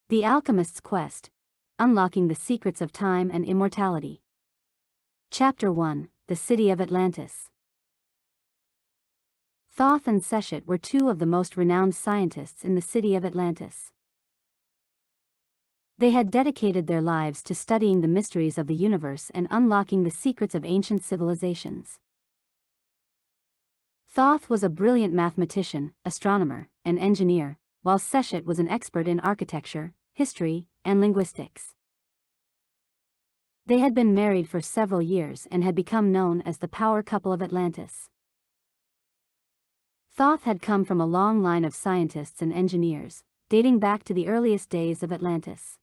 The Alchemist's Quest: Unlocking the Secrets of Time and Immortality. Chapter 1: The City of Atlantis. Thoth and Seshat were two of the most renowned scientists in the city of Atlantis. They had dedicated their lives to studying the mysteries of the universe and unlocking the secrets of ancient civilizations. Thoth was a brilliant mathematician, astronomer, and engineer, while Seshat was an expert in architecture, history, and linguistics. They had been married for several years and had become known as the power couple of Atlantis. Thoth had come from a long line of scientists and engineers, dating back to the earliest days of Atlantis.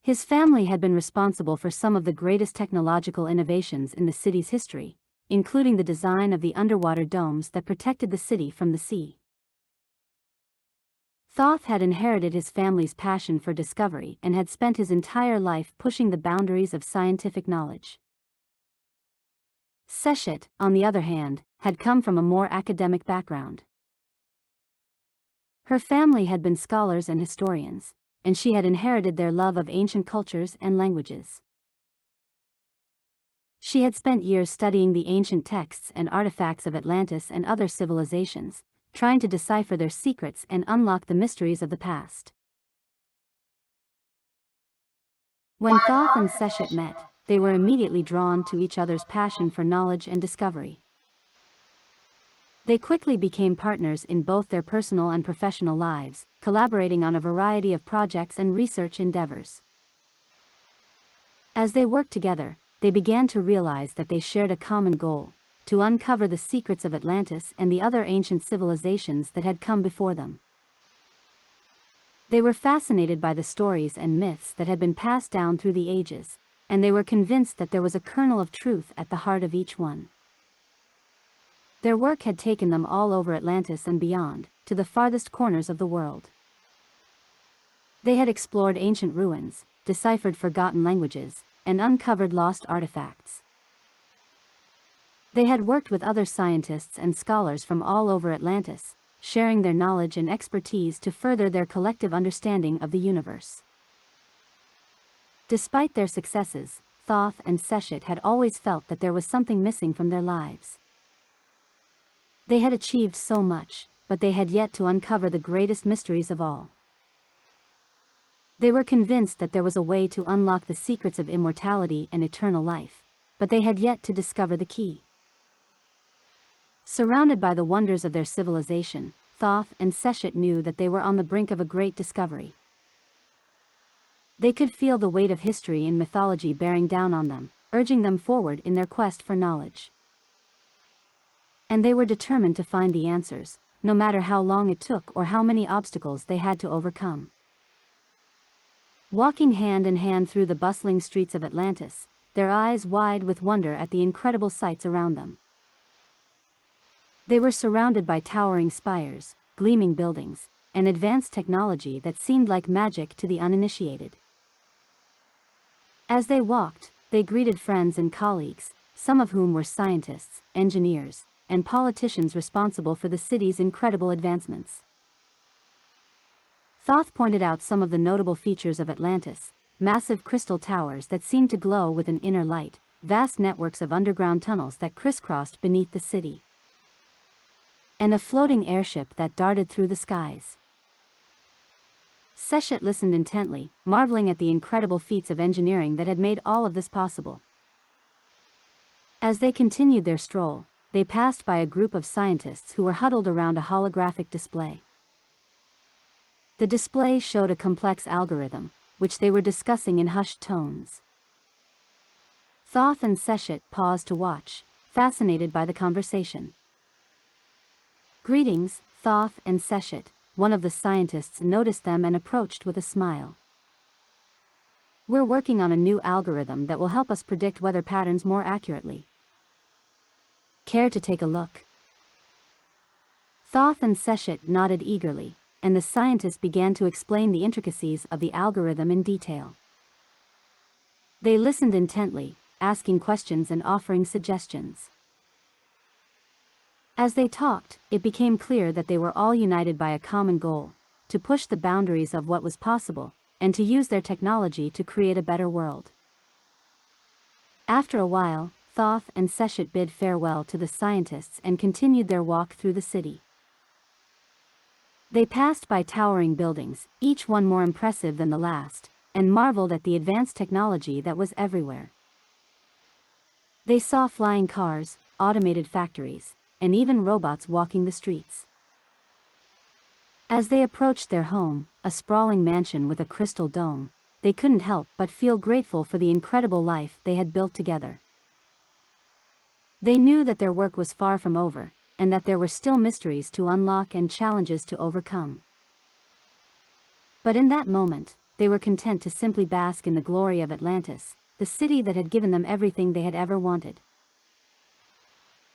His family had been responsible for some of the greatest technological innovations in the city's history, including the design of the underwater domes that protected the city from the sea. Thoth had inherited his family's passion for discovery and had spent his entire life pushing the boundaries of scientific knowledge. Seshat, on the other hand, had come from a more academic background. Her family had been scholars and historians, and she had inherited their love of ancient cultures and languages. She had spent years studying the ancient texts and artifacts of Atlantis and other civilizations, trying to decipher their secrets and unlock the mysteries of the past. When Thoth and Seshat met, they were immediately drawn to each other's passion for knowledge and discovery. They quickly became partners in both their personal and professional lives, collaborating on a variety of projects and research endeavors. As they worked together, they began to realize that they shared a common goal: to uncover the secrets of Atlantis and the other ancient civilizations that had come before them. They were fascinated by the stories and myths that had been passed down through the ages, and they were convinced that there was a kernel of truth at the heart of each one. Their work had taken them all over Atlantis and beyond, to the farthest corners of the world. They had explored ancient ruins, deciphered forgotten languages, and uncovered lost artifacts. They had worked with other scientists and scholars from all over Atlantis, sharing their knowledge and expertise to further their collective understanding of the universe. Despite their successes, Thoth and Seshat had always felt that there was something missing from their lives. They had achieved so much, but they had yet to uncover the greatest mysteries of all. They were convinced that there was a way to unlock the secrets of immortality and eternal life, but they had yet to discover the key. Surrounded by the wonders of their civilization, Thoth and Seshat knew that they were on the brink of a great discovery. They could feel the weight of history and mythology bearing down on them, urging them forward in their quest for knowledge. And they were determined to find the answers, no matter how long it took or how many obstacles they had to overcome. Walking hand in hand through the bustling streets of Atlantis, their eyes wide with wonder at the incredible sights around them. They were surrounded by towering spires, gleaming buildings, and advanced technology that seemed like magic to the uninitiated. As they walked, they greeted friends and colleagues, some of whom were scientists, engineers, and politicians responsible for the city's incredible advancements. Thoth pointed out some of the notable features of Atlantis: massive crystal towers that seemed to glow with an inner light, vast networks of underground tunnels that crisscrossed beneath the city, and a floating airship that darted through the skies. Seshat listened intently, marveling at the incredible feats of engineering that had made all of this possible. As they continued their stroll, they passed by a group of scientists who were huddled around a holographic display. The display showed a complex algorithm, which they were discussing in hushed tones. Thoth and Seshat paused to watch, fascinated by the conversation. "Greetings, Thoth and Seshat," one of the scientists noticed them and approached with a smile. "We're working on a new algorithm that will help us predict weather patterns more accurately. Care to take a look?" Thoth and Seshat nodded eagerly, and the scientist began to explain the intricacies of the algorithm in detail. They listened intently, asking questions and offering suggestions. As they talked, it became clear that they were all united by a common goal: to push the boundaries of what was possible, and to use their technology to create a better world. After a while, Thoth and Seshat bid farewell to the scientists and continued their walk through the city. They passed by towering buildings, each one more impressive than the last, and marveled at the advanced technology that was everywhere. They saw flying cars, automated factories, and even robots walking the streets. As they approached their home, a sprawling mansion with a crystal dome, they couldn't help but feel grateful for the incredible life they had built together. They knew that their work was far from over, and that there were still mysteries to unlock and challenges to overcome. But in that moment, they were content to simply bask in the glory of Atlantis, the city that had given them everything they had ever wanted.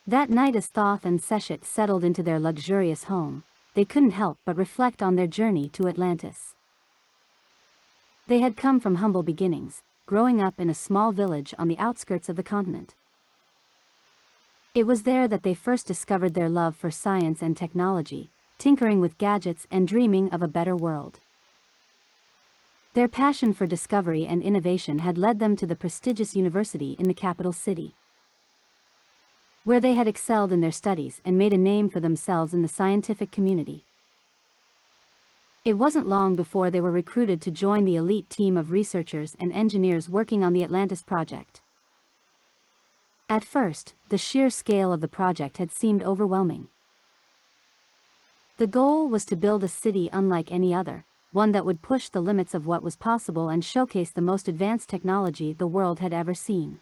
That night, as Thoth and Seshat settled into their luxurious home, they couldn't help but reflect on their journey to Atlantis. They had come from humble beginnings, growing up in a small village on the outskirts of the continent. It was there that they first discovered their love for science and technology, tinkering with gadgets and dreaming of a better world. Their passion for discovery and innovation had led them to the prestigious university in the capital city, where they had excelled in their studies and made a name for themselves in the scientific community. It wasn't long before they were recruited to join the elite team of researchers and engineers working on the Atlantis project. At first, the sheer scale of the project had seemed overwhelming. The goal was to build a city unlike any other, one that would push the limits of what was possible and showcase the most advanced technology the world had ever seen.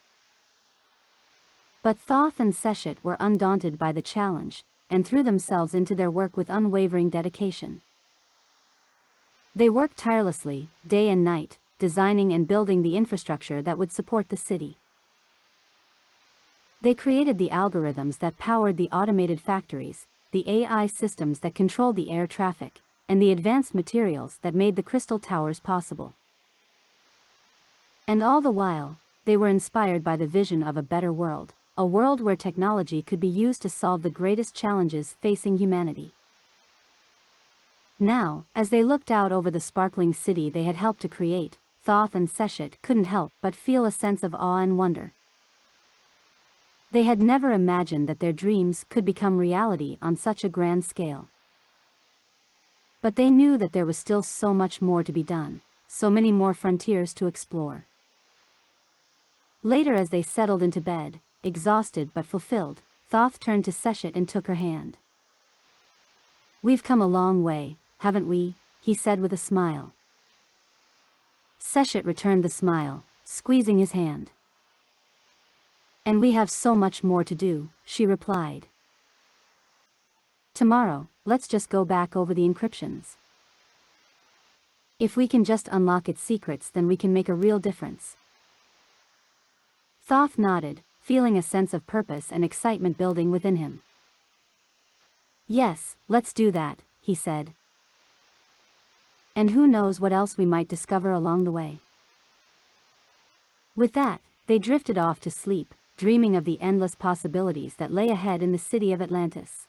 But Thoth and Seshat were undaunted by the challenge, and threw themselves into their work with unwavering dedication. They worked tirelessly, day and night, designing and building the infrastructure that would support the city. They created the algorithms that powered the automated factories, the AI systems that controlled the air traffic, and the advanced materials that made the crystal towers possible. And all the while, they were inspired by the vision of a better world, a world where technology could be used to solve the greatest challenges facing humanity. Now, as they looked out over the sparkling city they had helped to create, Thoth and Seshat couldn't help but feel a sense of awe and wonder. They had never imagined that their dreams could become reality on such a grand scale. But they knew that there was still so much more to be done, so many more frontiers to explore. Later, as they settled into bed, exhausted but fulfilled, Thoth turned to Seshat and took her hand. "We've come a long way, haven't we?" he said with a smile. Seshat returned the smile, squeezing his hand. "And we have so much more to do," she replied. "Tomorrow, let's just go back over the encryptions. If we can just unlock its secrets, then we can make a real difference." Thoth nodded, feeling a sense of purpose and excitement building within him. "Yes, let's do that," he said. "And who knows what else we might discover along the way." With that, they drifted off to sleep, dreaming of the endless possibilities that lay ahead in the city of Atlantis.